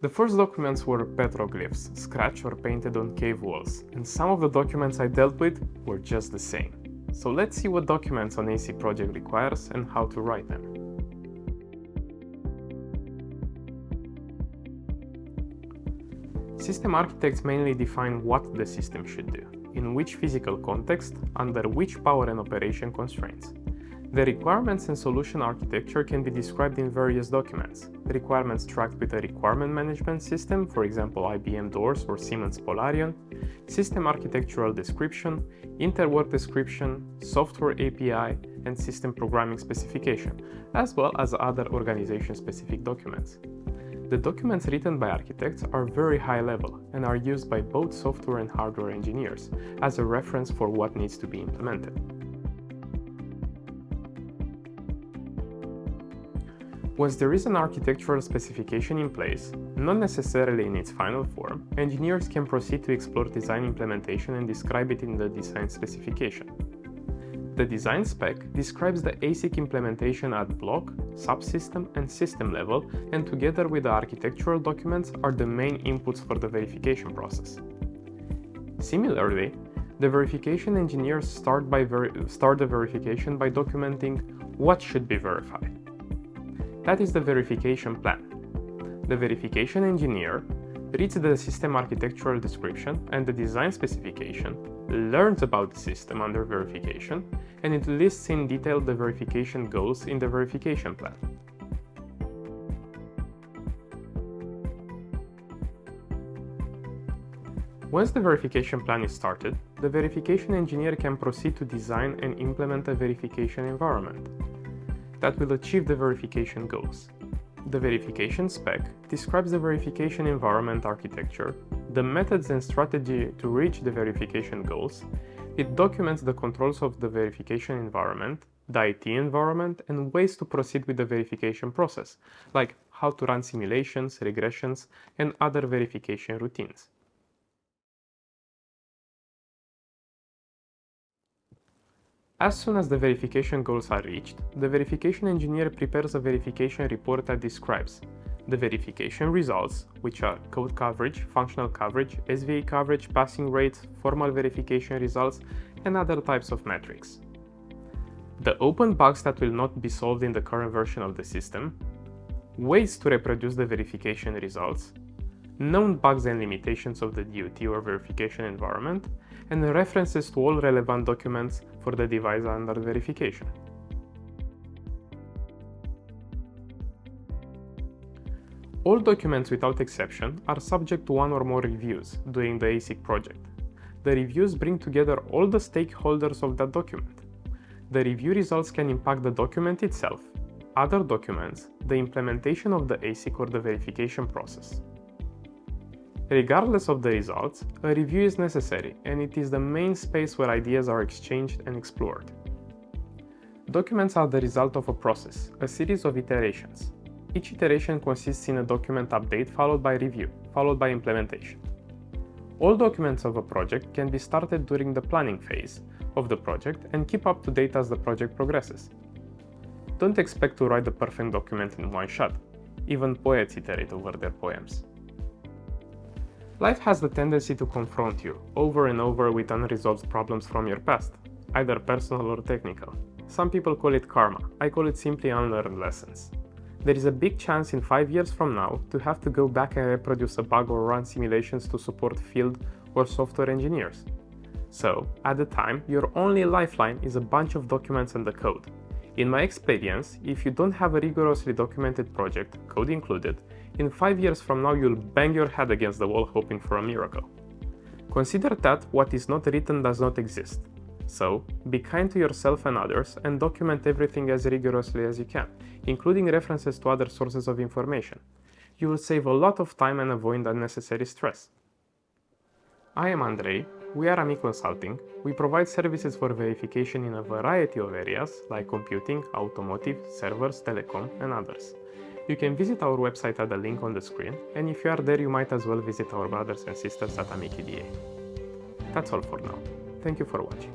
The first documents were petroglyphs, scratched or painted on cave walls, and some of the documents I dealt with were just the same. So let's see what documents an AC project requires and how to write them. System architects mainly define what the system should do, in which physical context, under which power and operation constraints. The requirements and solution architecture can be described in various documents. Requirements tracked with a requirement management system, for example IBM DOORS or Siemens Polarion, system architectural description, interwork description, software API, and system programming specification, as well as other organization-specific documents. The documents written by architects are very high level and are used by both software and hardware engineers as a reference for what needs to be implemented. Once there is an architectural specification in place, not necessarily in its final form, engineers can proceed to explore design implementation and describe it in the design specification. The design spec describes the ASIC implementation at block, subsystem, and system level, and together with the architectural documents are the main inputs for the verification process. Similarly, the verification engineers start the verification by documenting what should be verified. That is the verification plan. The verification engineer reads the system architectural description and the design specification, learns about the system under verification, and it lists in detail the verification goals in the verification plan. Once the verification plan is started, the verification engineer can proceed to design and implement a verification environment that will achieve the verification goals. The verification spec describes the verification environment architecture, the methods and strategy to reach the verification goals. It documents the controls of the verification environment, the IT environment, and ways to proceed with the verification process, like how to run simulations, regressions, and other verification routines. As soon as the verification goals are reached, the verification engineer prepares a verification report that describes the verification results, which are code coverage, functional coverage, SVA coverage, passing rates, formal verification results, and other types of metrics. The open bugs that will not be solved in the current version of the system, ways to reproduce the verification results, known bugs and limitations of the DOT or verification environment, and references to all relevant documents for the device under verification. All documents without exception are subject to one or more reviews during the ASIC project. The reviews bring together all the stakeholders of that document. The review results can impact the document itself, other documents, the implementation of the ASIC or the verification process. Regardless of the results, a review is necessary, and it is the main space where ideas are exchanged and explored. Documents are the result of a process, a series of iterations. Each iteration consists in a document update followed by review, followed by implementation. All documents of a project can be started during the planning phase of the project and keep up to date as the project progresses. Don't expect to write the perfect document in one shot. Even poets iterate over their poems. Life has the tendency to confront you over and over with unresolved problems from your past, either personal or technical. Some people call it karma, I call it simply unlearned lessons. There is a big chance in 5 years from now to have to go back and reproduce a bug or run simulations to support field or software engineers. So, at the time, your only lifeline is a bunch of documents and the code. In my experience, if you don't have a rigorously documented project, code included, in 5 years from now you'll bang your head against the wall hoping for a miracle. Consider that what is not written does not exist. So, be kind to yourself and others and document everything as rigorously as you can, including references to other sources of information. You will save a lot of time and avoid unnecessary stress. I am Andrei. We are AMI Consulting. We provide services for verification in a variety of areas like computing, automotive, servers, telecom, and others. You can visit our website at the link on the screen, and if you are there, you might as well visit our brothers and sisters at AMI KDA. That's all for now. Thank you for watching.